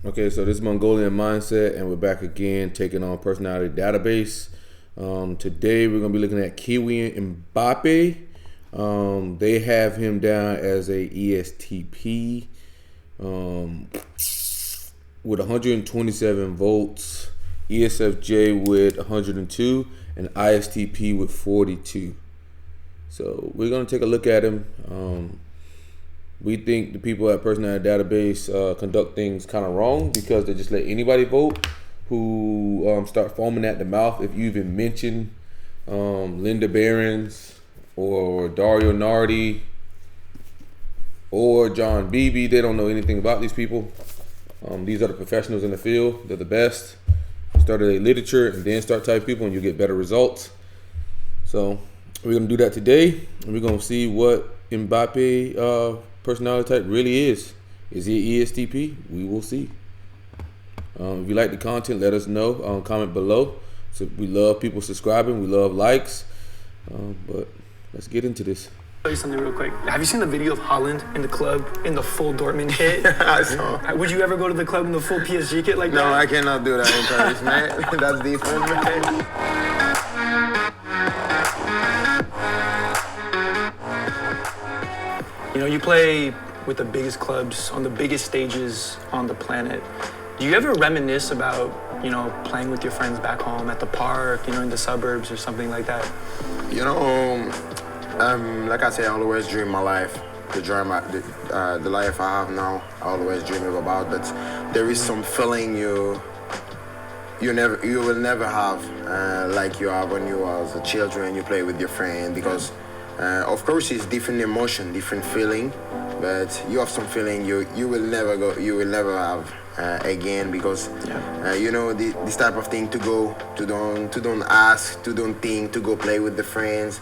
Okay, so this is Mongolian Mindset, and we're back again taking on personality database. Today we're going to be looking at Kylian Mbappé. They have him down as a ESTP with 127 votes, ESFJ with 102, and ISTP with 42. So we're going to take a look at him. We think the people at Personality Database conduct things kind of wrong because they just let anybody vote who start foaming at the mouth if you even mention Linda Barrens or Dario Nardi or John Beebe. They don't know anything about these people. These are the professionals in the field. They're the best. Start a literature and then start typing people and you get better results. So we're going to do that today, and we're going to see what Mbappé personality type really is. Is he ESTP? We will see. If you like the content, let us know. Comment below. So we love people subscribing. We love likes. But let's get into this. Tell you something real quick. Have you seen the video of Holland in the club in the full Dortmund kit? I saw. Would you ever go to the club in the full PSG kit like that? No, I cannot do that in Paris, man. That's different, man. You know, you play with the biggest clubs on the biggest stages on the planet. Do you ever reminisce about, you know, playing with your friends back home at the park, you know, in the suburbs or something like that? You know, like I say, I always dream my life. The life I have now, I always dream about. But there is some feeling you will never have like you have when you was a children. You play with your friend because. Of course, it's different emotion, different feeling, but you have some feeling you will never have again because you know this type of thing to don't ask, to don't think, to go play with the friends,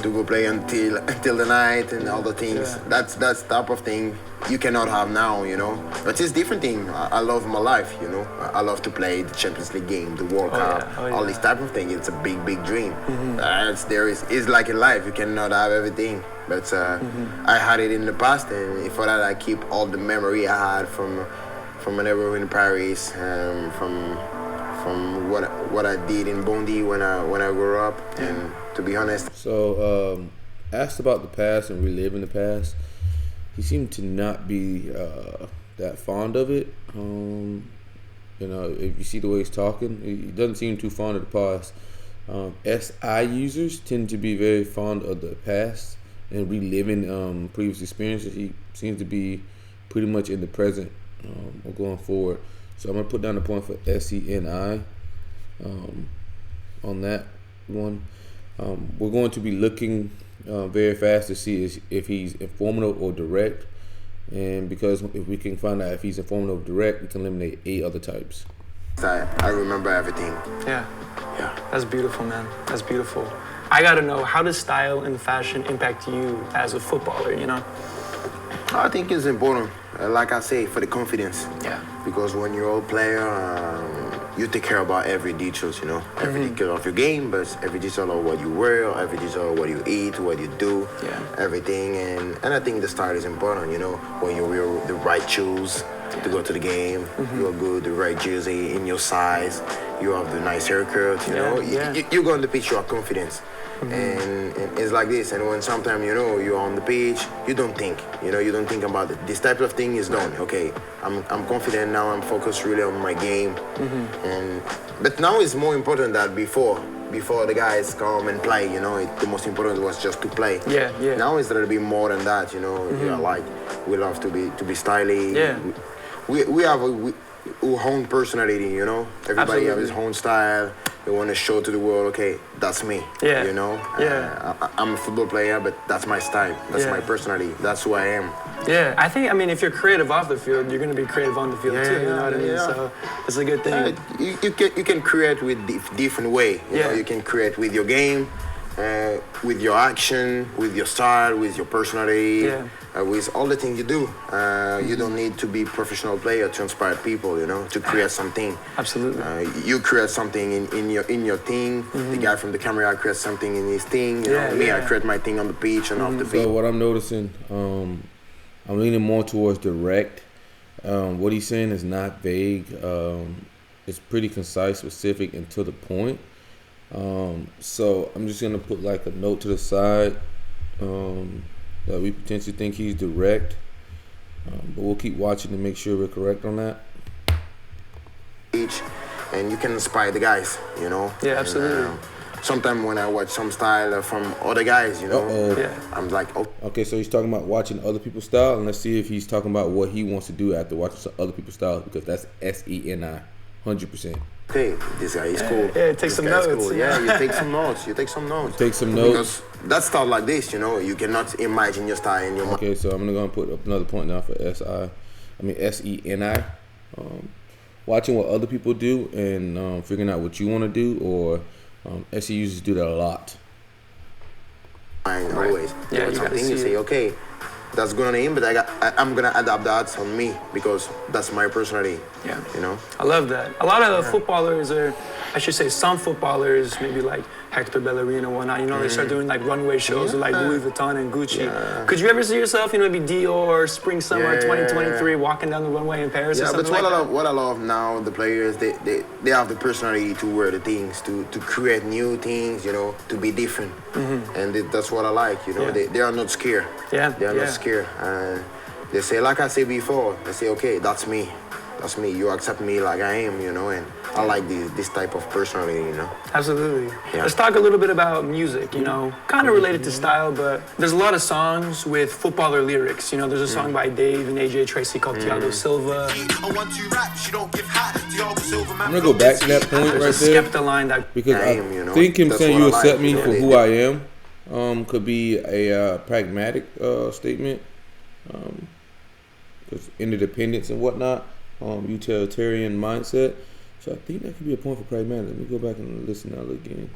to go play until the night and all the things. That's type of thing you cannot have now, you know. But it's different thing. I love my life, you know. I love to play the Champions League game, the World Cup, all this type of thing. It's a big dream. It's like in life, you cannot have everything. But I had it in the past, and for that I keep all the memory I had from my neighborhood in Paris, from what I did in Bondy when I grew up. And to be honest, so asked about the past and reliving the past. He seemed to not be that fond of it. You know, if you see the way he's talking, he doesn't seem too fond of the past. SI users tend to be very fond of the past and reliving previous experiences. He seems to be pretty much in the present or going forward. So I'm going to put down the point for SENI on that one. We're going to be looking very fast to see if he's informative or direct, and because if we can find out if he's informative or direct, we can eliminate 8 other types. I remember everything. Yeah. That's beautiful, man. That's beautiful. I gotta know, how does style and fashion impact you as a footballer, you know? I think it's important, like I say, for the confidence. Yeah. Because when you're a player, you take care about every details, you know, every detail of your game, but every detail of what you wear, every detail of what you eat, what you do, everything. And I think the style is important, you know, when you wear the right shoes to go to the game, you are good, the right jersey in your size, you have the nice haircut, you know, you go on the pitch, you have confidence. And it's like this, and when sometimes, you know, you're on the pitch, you don't think about it. This type of thing is done. Okay, I'm confident now, I'm focused really on my game. But now it's more important than before the guys come and play, you know. The most important was just to play. Now it's a little bit more than that, you know. Like, we love to be stylish. We have our own personality, you know. Everybody have his own style. They want to show to the world, okay, that's me. You know. I'm a football player, but that's my style. That's my personality. That's who I am. I think, I mean, if you're creative off the field, you're going to be creative on the field too. You know what I mean? So it's a good thing. You can create with different way. You know, you can create with your game, with your action, with your style, with your personality. With all the things you do. You don't need to be professional player to inspire people, you know, to create something. Absolutely. You create something in your thing. The guy from the camera creates something in his thing. You know, me, I create my thing on the pitch and off the pitch. So what I'm noticing, I'm leaning more towards direct. What he's saying is not vague. It's pretty concise, specific, and to the point. So I'm just gonna put like a note to the side that we potentially think he's direct, but we'll keep watching to make sure we're correct on that. And you can inspire the guys, you know. Yeah, absolutely. And, sometimes when I watch some style from other guys, you know, I'm like, oh. Okay, so he's talking about watching other people's style, and let's see if he's talking about what he wants to do after watching some other people's style, because that's SENI, 100%. Okay, this guy is cool. Yeah, take some notes. Cool. Yeah, you take some notes. You take some notes. Take some notes. Because that style like this, you know, you cannot imagine your style in your mind. Okay, so I'm gonna go and put up another point now for SENI. Watching what other people do and figuring out what you want to do, or SE users do that a lot. Always. Yeah, you something you say, okay, that's good on him, but I'm gonna adapt that on me because that's my personality. Yeah. You know. I love that. A lot of footballers are, I should say, some footballers, maybe like Hector Bellerin or whatnot. You know, they start doing like runway shows with like Louis Vuitton and Gucci. Yeah. Could you ever see yourself, you know, maybe Dior, Spring Summer 2023, walking down the runway in Paris or something but like that? What I love now, the players, they have the personality to wear the things, to create new things, you know, to be different, and that's what I like. You know, they are not scared. Yeah. They are not scared. They say, like I said before, they say, okay, that's me. That's me. You accept me like I am, you know, and I like this type of personality, you know. Absolutely. Yeah. Let's talk a little bit about music, you know, kind of related to style, but there's a lot of songs with footballer lyrics. You know, there's a song by Dave and AJ Tracy called Thiago Silva. I'm gonna go back to that point right there, Skip the line that because I think him saying you accept me for who I am could be a pragmatic statement, because interdependence and whatnot, utilitarian mindset. So I think that could be a point for pragmatic. Let me go back and listen to that again.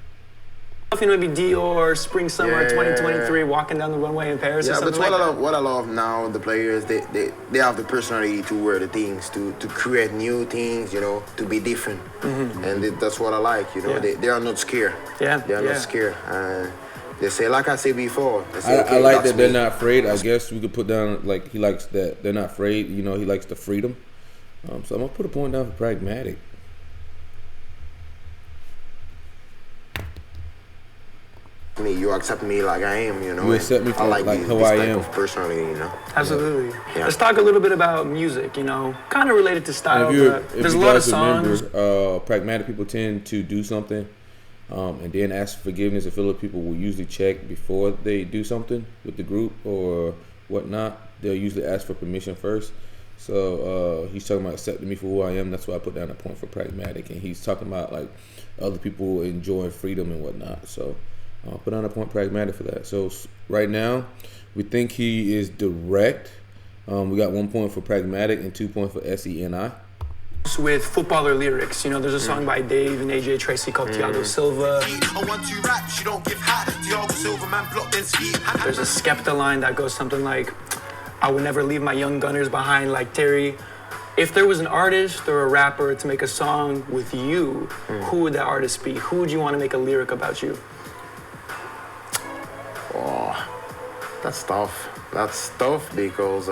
You know, maybe Dior, Spring Summer 2023, walking down the runway in Paris or something like that. What I love now, the players, they have the personality to wear the things, to create new things, you know, to be different, and that's what I like. You know, they are not scared. Yeah. They are not scared. They say, like I said before, they say, okay, I like that they're not afraid. I guess we could put down, like, he likes that they're not afraid. You know, he likes the freedom. So I'm gonna put a point down for pragmatic. You accept me like I am, you know. You accept me for like who I am. Of personality, you know. Absolutely. Yeah. Let's talk a little bit about music, you know, kind of related to style, but there's a lot of songs. Remember, pragmatic people tend to do something and then ask for forgiveness. And Philip people will usually check before they do something with the group or whatnot. They'll usually ask for permission first. So he's talking about accepting me for who I am. That's why I put down a point for pragmatic. And he's talking about like other people enjoying freedom and whatnot. So I'll put on a point pragmatic for that. So right now, we think he is direct. We got 1 point for pragmatic and 2 points for SENI. With footballer lyrics, you know, there's a song by Dave and AJ Tracy called Thiago Silva. There's a Skepta line that goes something like, I would never leave my young gunners behind like Terry. If there was an artist or a rapper to make a song with you, who would that artist be? Who would you want to make a lyric about you? Oh, that's tough. That's tough because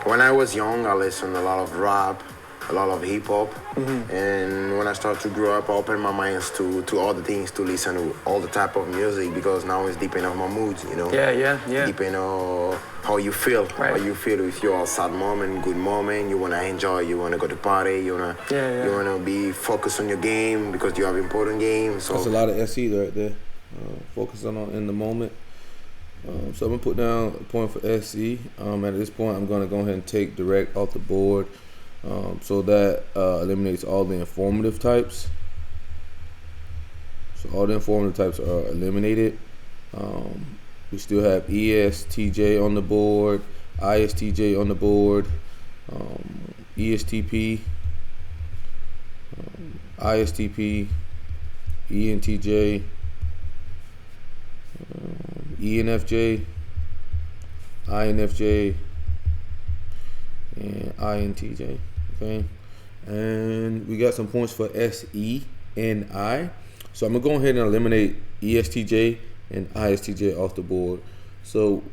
when I was young, I listened to a lot of rap, a lot of hip hop, and when I started to grow up, I opened my minds to all the things, to listen to all the type of music, because now it's depending on my moods, you know. Yeah. Depending on how you feel, right. How you feel. If you're a sad moment, good moment, you wanna enjoy, you wanna go to party, you wanna be focused on your game because you have important games. So that's a lot of SE right there. Focusing on in the moment. So I'm gonna put down a point for SE. At this point, I'm gonna go ahead and take direct off the board, so that eliminates all the informative types. So all the informative types are eliminated. We still have ESTJ on the board, ISTJ on the board, ESTP, ISTP, ENTJ, ENFJ, INFJ, and INTJ. Okay, and we got some points for SENI. So I'm gonna go ahead and eliminate ESTJ and ISTJ off the board. So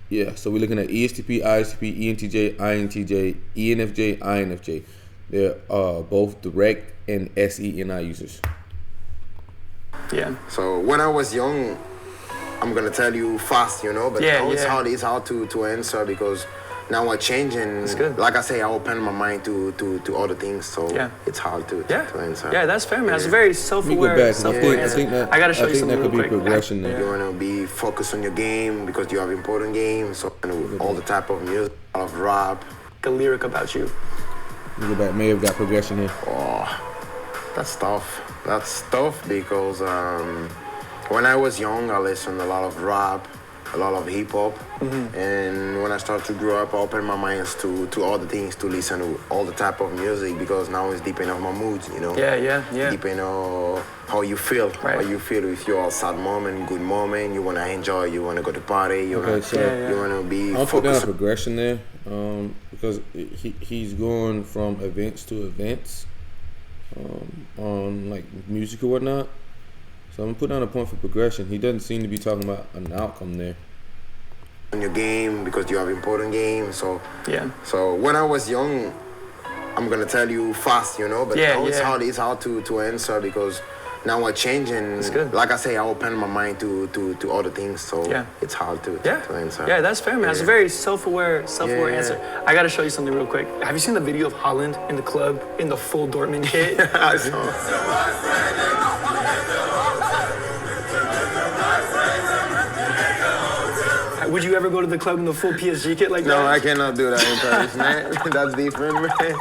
Yeah, so we're looking at ESTP, ISTP, ENTJ, INTJ, ENFJ, INFJ. They're both direct and SENI users. Yeah. So when I was young, I'm gonna tell you fast, you know, but it's hard to answer because now we're changing. That's good. Like I say, I open my mind to other things, so it's hard to answer. Yeah, that's fair, man. That's a very self-aware answer. I gotta show you something real quick. Progression there. You wanna be focused on your game because you have important games, so all the type of music, all of rap. A lyric about you. Look at that, may have got progression here. Oh, that's tough. That's tough because when I was young, I listened a lot of rap, a lot of hip hop, and when I started to grow up, I opened my minds to all the things, to listen to all the type of music because now it's depending on my moods, you know. Yeah. Depending on how you feel, how you feel. If you're a sad moment, good moment, you wanna enjoy, you wanna go to party, you wanna be. I'll put down progression there because he's going from events to events on like music or whatnot. So I'm gonna put down a point for progression. He doesn't seem to be talking about an outcome there. On your game because you have important games, so So when I was young, I'm gonna tell you fast, you know, but it's hard to answer because now we're changing. That's good. Like I say, I open my mind to other things, so it's hard to answer. Yeah, that's fair, man. That's a very self-aware answer. I gotta show you something real quick. Have you seen the video of Haaland in the club in the full Dortmund kit? I saw. Would you ever go to the club in the full PSG kit like that? No, I cannot do that in Paris, man. That's different, man.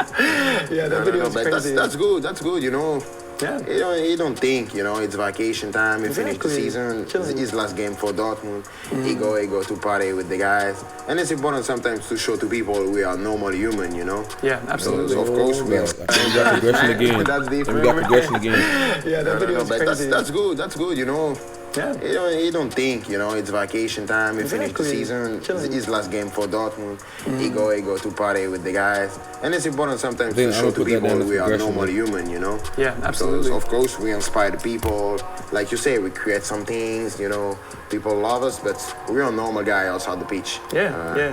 Yeah, that video is crazy. That's good. That's good, you know. Yeah. You don't think, you know, it's vacation time, you finish the season, Chilling. it's his last game for Dortmund, he go to party with the guys. And it's important sometimes to show to people we are normal human, you know? Yeah, absolutely. So of course we are. We got progression again. That's different. We got progression again. Yeah, that video is crazy. That's good, you know? Yeah. You don't think, you know, it's vacation time, you finish the season, it's his last game for Dortmund, he go to party with the guys. And it's important sometimes to show to people we are normal human, you know? Yeah, absolutely. So of course we inspire the people, like you say, we create some things, you know, people love us, but we're a normal guy outside the pitch.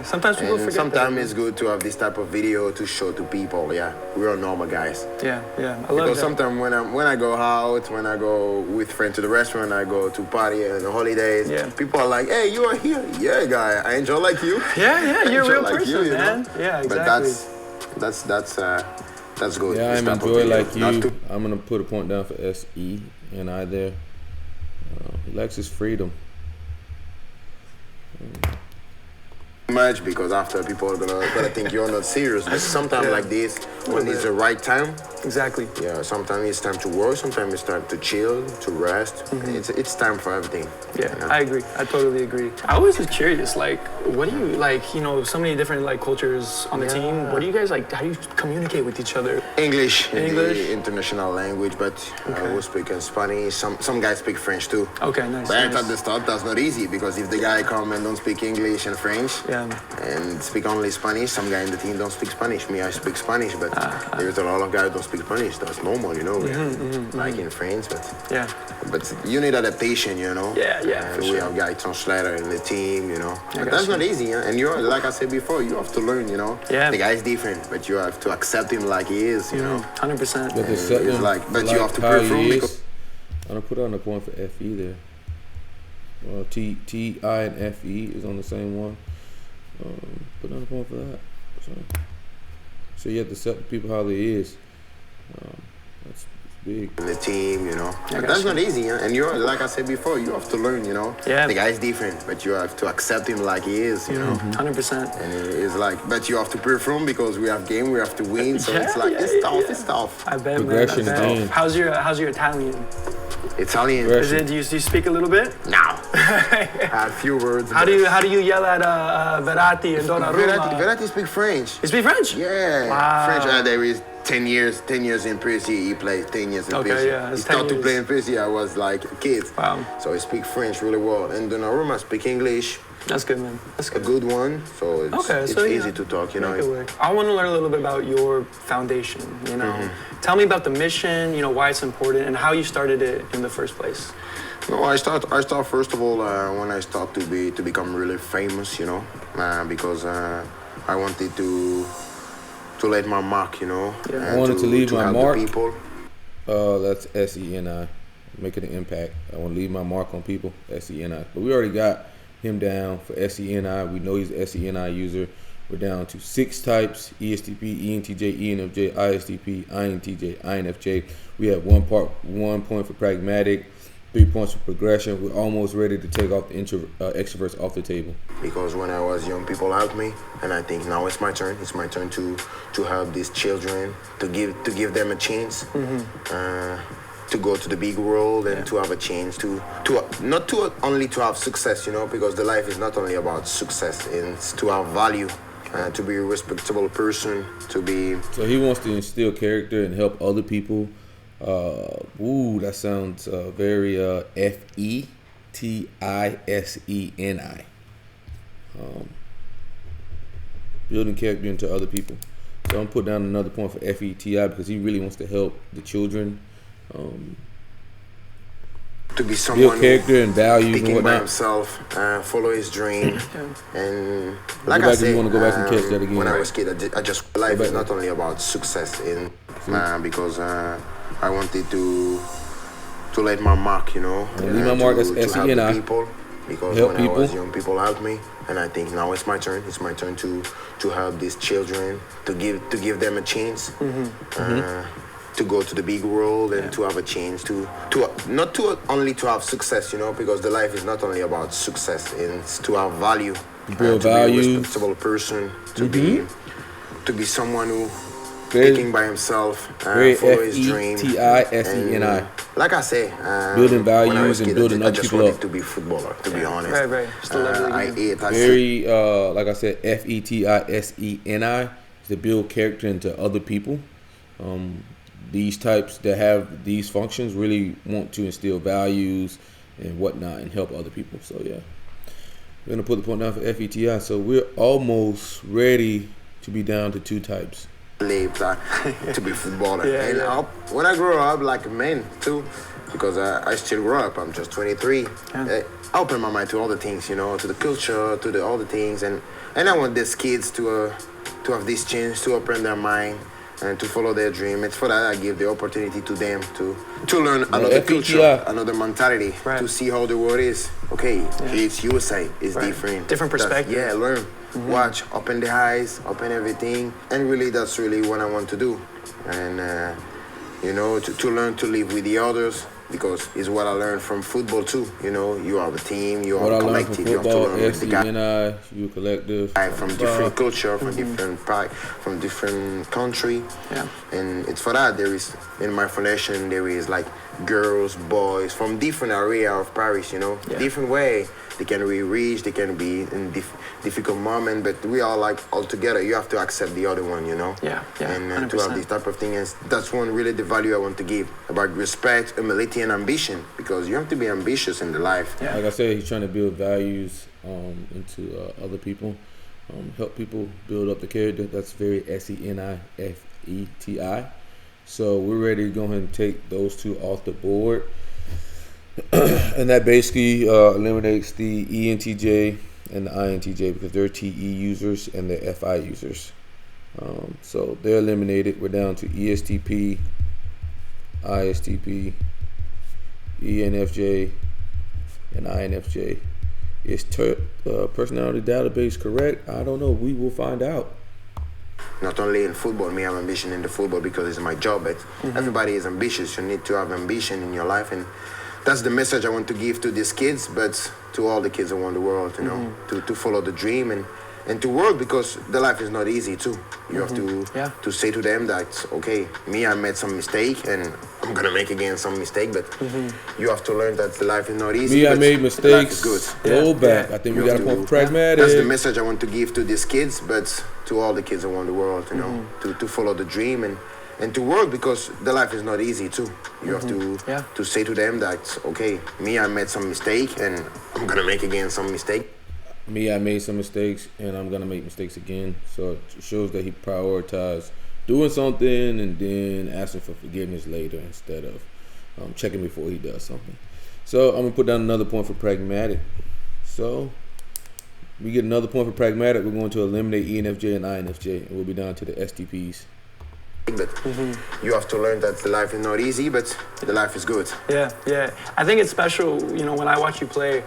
Sometimes people forget sometimes it's good to have this type of video to show to people, we're normal guys. I love because that. sometimes when I go out, when I go with friends to the restaurant, I go to party and the holidays, people are like, hey, you are here. Yeah, guy, I enjoy like you. Yeah, you're a real like person, you man. know? Yeah, exactly. But that's good. Yeah, I'm enjoy like you. I'm gonna put a point down for SENI there. He likes his freedom. Much because after people are gonna think you're not serious. But sometimes like this, when it's the right time. Exactly. Yeah, sometimes it's time to work, sometimes it's time to chill, to rest. It's time for everything. Yeah, you know? I agree. I totally agree. I always was curious, like, what do you, like, you know, so many different, like, cultures on the team. What do you guys, like, how do you communicate with each other? English. The international language, but we speak in Spanish. Some guys speak French too. Okay, nice. But at the start, that's not easy because if the guy come and don't speak English and French, and speak only Spanish, some guy in the team don't speak Spanish. Me, I speak Spanish, but there's a lot of guys who don't speak Spanish. That's normal, you know. Like in France, but you need adaptation, you know. Yeah, we have guy translator in the team, you know. But that's not easy, and you're like I said before, you have to learn, you know. The guy's different, but you have to accept him like he is, you know. 100%. But you have to prove him because. I'm gonna put on a point for FE there. Well, T, I, and FE is on the same one. Put on a point for that. So you have to accept people how they is. That's big. In the team, you know. But that's not easy, and you're like I said before, you have to learn, you know. The guy's different, but you have to accept him like he is, you know. 100%. And it's like, but you have to perform because we have game, we have to win. So it's like it's tough. I bet, progression, man. I bet. How's your Italian? Italian. Is it? Do you speak a little bit? No. I have few words. How do you yell at Verratti and Donnarumma? Verratti speak French. You speak French? Yeah. Wow. French. There is 10 years in PSG. He played 10 years in PSG. He started to play in PSG. I was like a kid. Wow. So he speak French really well. And Donnarumma speak English. That's good, man. That's good. A good one. So it's easy to talk, you know. I want to learn a little bit about your foundation, you know. Tell me about the mission, you know, why it's important, and how you started it in the first place. No, I start first of all when I start to become really famous, because I wanted to let my mark, I wanted to leave my help mark. the people. That's SENI, making an impact. I want to leave my mark on people, SENI. But we already got him down for SENI. We know he's an SENI user. We're down to 6 types: ESTP, ENTJ, ENFJ, ISTP, INTJ, INFJ. We have 1 point for pragmatic, 3 points for progression. We're almost ready to take off the extroverts off the table. Because when I was young, people helped me, and I think now it's my turn. It's my turn to help these children, to give them a chance, to go to the big world and to have a chance to not to only to have success, because the life is not only about success. It's to have value, to be a respectable person, to be. So he wants to instill character and help other people. That sounds very FETISENI. Building character into other people. So I'm put down another point for FETI because he really wants to help the children. To be someone build character and values thinking and by whatnot. himself, follow his dream, and Go like back I if you said, wanna go back and catch that again. when I was a kid, I just life back is not there. only about success because I wanted to let my mark, leave my mark as to help SENI. the people, because Help when I was people. young, people helped me, and I think now it's my turn. It's my turn to help these children, to give them a chance. To go to the big world and to have a chance to not to only to have success, because the life is not only about success. It's to have value, build to values. be a respectable person, to be someone who Very- thinking by himself, Very follow his dream. FETISENI. And like I say, Building when I values was a and kid, building I other just people wanted up. to be a footballer, to be honest. Right. Just a level I you- ate. I Very, like I said, FETISENI is to build character into other people. These types that have these functions really want to instill values and whatnot and help other people. So yeah, we're gonna put the point down for FETI. So we're almost ready to be down to 2 types. Lived to be a footballer. Yeah, And yeah. when I grew up, like a man too, because I still grow up. I'm just 23. I open my mind to all the things, to the culture, to all the things, and I want these kids to have this chance to open their mind and to follow their dream. It's for that I give the opportunity to them to learn another FETI. culture, another mentality, Right. to see how the world is. Okay, it's USA, it's Right. different. Different perspective. Yeah, learn, watch, open the eyes, open everything, and really that's really what I want to do. And to learn to live with the others, because it's what I learned from football too. You have a team, you What have I a learned from collective, you have to football, learn with the guys SENI, you collective. from different culture, from different from different country. Yeah. And it's for that there is in my foundation there is like girls, boys from different area of Paris, different way. They can be rich, they can be in difficult moment, but we are like all together. You have to accept the other one, Yeah, And to 100%. have this type of thing, and that's one really the value I want to give about respect, humility, and ambition, because you have to be ambitious in the life. Yeah. Like I said, he's trying to build values into other people, help people build up the character. That's very SENI, FETI. So we're ready to go ahead and take those 2 off the board. And that basically eliminates the ENTJ and the INTJ because they're TE users and they're FI users. So they're eliminated. We're down to ESTP, ISTP, ENFJ, and INFJ. Is personality database correct? I don't know. We will find out. Not only in football, me have ambition in the football because it's my job, but everybody is ambitious. You need to have ambition in your life, and that's the message I want to give to these kids, but to all the kids around the world, to follow the dream and to work, because the life is not easy too. You have to say to them that, okay, I made some mistake and I'm gonna make again some mistake, but you have to learn that the life is not easy. I but made the life mistakes. is good. Go back. I think You we got have a point to- for pragmatic. That's the message I want to give to these kids, but to all the kids around the world, to follow the dream and to work, because the life is not easy too. You have to say to them that, okay, I made some mistake and I'm gonna make again some mistake. I made some mistakes and I'm gonna make mistakes again. So it shows that he prioritized doing something and then asking for forgiveness later instead of checking before he does something. So I'm gonna put down another point for Pragmatic. So we get another point for Pragmatic. We're going to eliminate ENFJ and INFJ, and we'll be down to the STPs. But you have to learn that the life is not easy, but the life is good. Yeah. I think it's special, when I watch you play,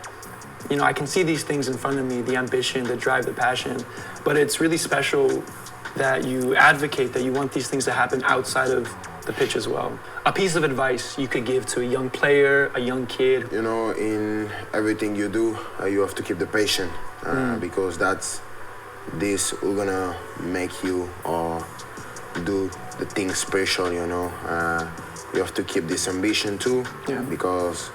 I can see these things in front of me, the ambition, the drive, the passion, but it's really special that you advocate that you want these things to happen outside of the pitch as well. A piece of advice you could give to a young player, a young kid. In everything you do, you have to keep the patience because this will gonna make you do the things special, you have to keep this ambition too, because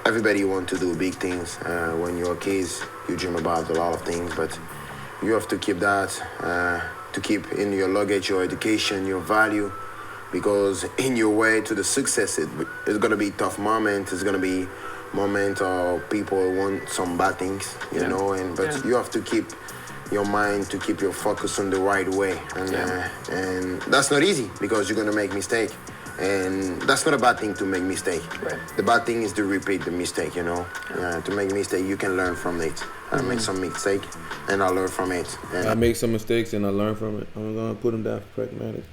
everybody want to do big things. When you're kids, you dream about a lot of things, but you have to keep that, to keep in your luggage your education, your value, because in your way to the success, it's gonna be tough moment. It's gonna be moment of people want some bad things, but you have to keep your mind, to keep your focus on the right way, and that's not easy because you're gonna make mistake, and that's not a bad thing to make mistake. Right. The bad thing is to repeat the mistake. To make mistake, you can learn from it. I make some mistake, and I learn from it. And I make some mistakes and I learn from it. I'm gonna put them down for Pragmatic.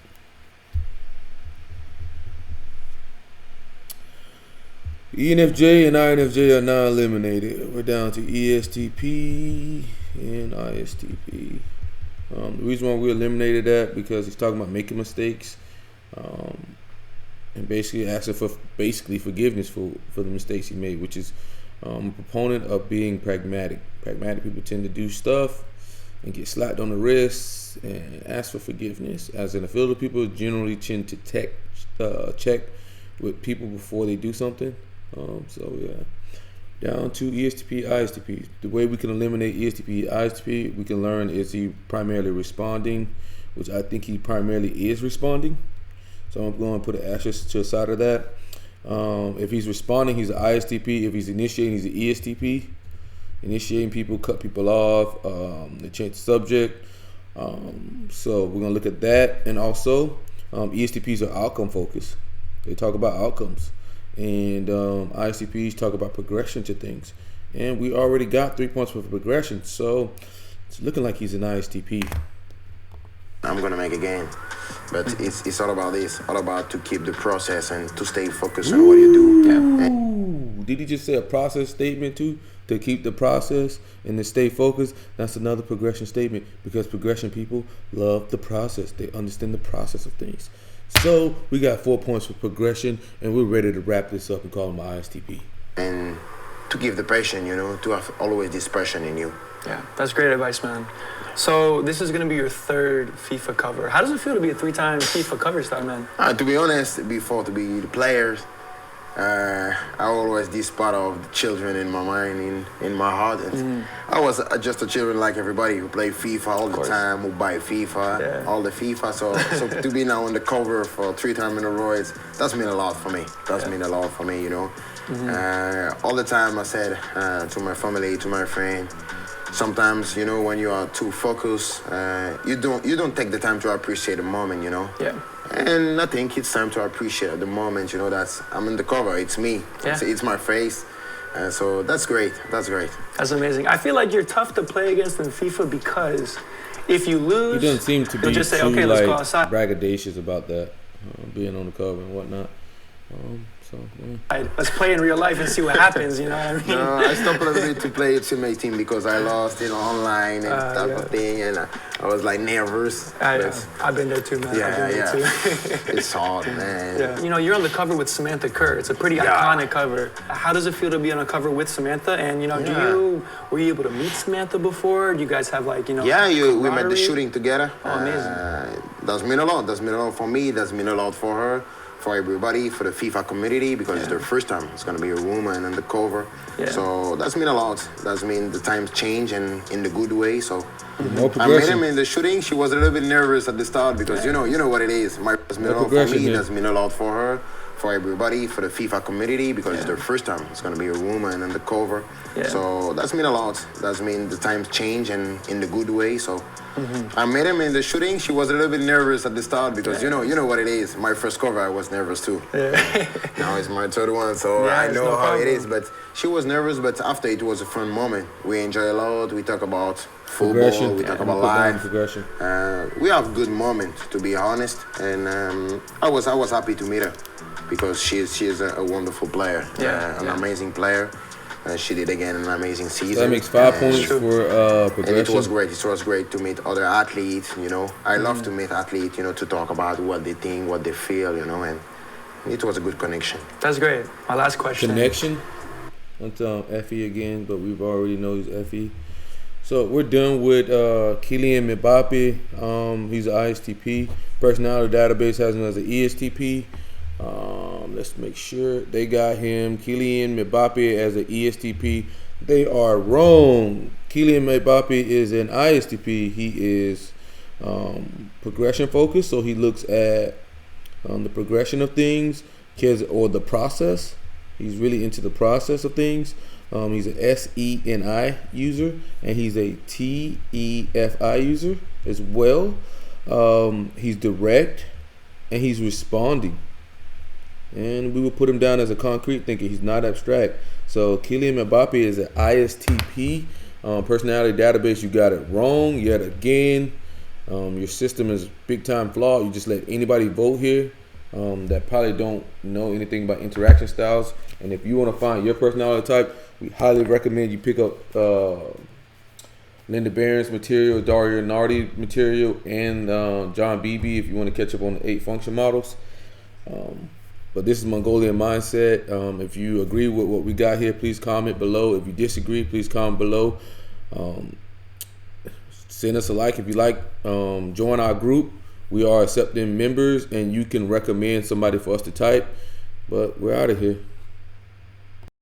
ENFJ and INFJ are now eliminated. We're down to ESTP and ISTP. The reason why we eliminated that because he's talking about making mistakes, and basically asking for forgiveness for the mistakes he made, which is a proponent of being pragmatic. Pragmatic people tend to do stuff and get slapped on the wrists and ask for forgiveness. As in the field of people generally tend to check with people before they do something. Down to ESTP, ISTP. The way we can eliminate ESTP, ISTP, we can learn is he primarily responding, which I think he primarily is responding. So I'm going to put an asterisk to the side of that. If he's responding, he's an ISTP. If he's initiating, he's an ESTP. Initiating people, cut people off, they change the subject. So we're going to look at that. And also, ESTPs are outcome focused. They talk about outcomes. And ISTPs talk about progression to things. And we already got 3 points for progression. So it's looking like he's an ISTP. I'm going to make a game. But it's all about this. All about to keep the process and to stay focused on what you do. Ooh, did he just say a process statement too? To keep the process and to stay focused? That's another progression statement. Because progression people love the process. They understand the process of things. So we got 4 points for progression, and we're ready to wrap this up and call him an ISTP. And to give the passion, to have always this passion in you. Yeah, that's great advice, man. So this is going to be your third FIFA cover. How does it feel to be a 3-time FIFA cover star, man? To be honest, before to be the players, I always this part of the children in my mind, in my heart. I was just a children like everybody who play FIFA all the time, who buy FIFA, all the FIFA. So to be now on the cover for 3 times in a row, that's mean a lot for me. Mean a lot for me, all the time I said to my family, to my friend, sometimes when you are too focused, you don't take the time to appreciate the moment, Yeah. And I think it's time to appreciate the moment, that I'm in the cover. It's me. Yeah. It's my face. So that's great. That's great. That's amazing. I feel like you're tough to play against in FIFA because if you lose, He doesn't seem to be just say, too okay, let's go outside. braggadocious about that, being on the cover and whatnot. Let's play in real life and see what happens, you know what I mean? No, I stopped a little bit to play to my team because I lost, online and type of thing, and I was like nervous. I've been there too, man. Yeah. It's hard, man. Yeah. You're on the cover with Samantha Kerr. It's a pretty iconic cover. How does it feel to be on a cover with Samantha? And were you able to meet Samantha before? Do you guys have Yeah, we met the shooting together. Oh, amazing. Does mean a lot. Does mean a lot for me. Does mean a lot for her. For everybody, for the FIFA community, because it's their first time. It's gonna be a woman on the cover. Yeah. So that's mean a lot. That's mean the times change and in the good way. So I met him in the shooting. She was a little bit nervous at the start because you know what it is. Does mean a lot for me. Does mean a lot for her. for everybody, for the FIFA community, because it's their first time. It's gonna be a woman on the cover. Yeah. So that's mean a lot. That's mean the times change and in the good way. So I met him in the shooting. She was a little bit nervous at the start because you know what it is. My first cover, I was nervous too. Now it's my third one, so Yeah, I it's know no how problem. it is. But she was nervous, but after it was a fun moment. We enjoy a lot. We talk about football. Progression. We talk Yeah, about put down life. progression. We have good moments, to be honest. And I was happy to meet her because she is a wonderful player, an amazing player. She did again an amazing season. That makes 5 points True. for And progression. it was great. It was great to meet other athletes. I love to meet athletes. To talk about what they think, what they feel. And it was a good connection. That's great. My last question. Connection. That's Effie again, but we've already know he's Effie. So we're done with Kylian Mbappé. He's an ISTP. Personality database has him as an ESTP. Let's make sure they got him. Kylian Mbappé as an ESTP. They are wrong. Kylian Mbappé is an ISTP. He is progression focused, so he looks at the progression of things, or the process. He's really into the process of things. He's an SENI user, and he's a TEFI user as well. He's direct, and he's responding. And we will put him down as a concrete thinker. He's not abstract. So Kylian Mbappé is an ISTP. Personality database, you got it wrong yet again. Your system is big time flawed. You just let anybody vote here that probably don't know anything about interaction styles. And if you want to find your personality type, we highly recommend you pick up Linda Barrens material, Dario Nardi material, and John Beebe if you want to catch up on the 8 function models. But this is Mongolian Mindset. If you agree with what we got here, please comment below. If you disagree, please comment below. Send us a like if you like. Join our group. We are accepting members, and you can recommend somebody for us to type. But we're out of here.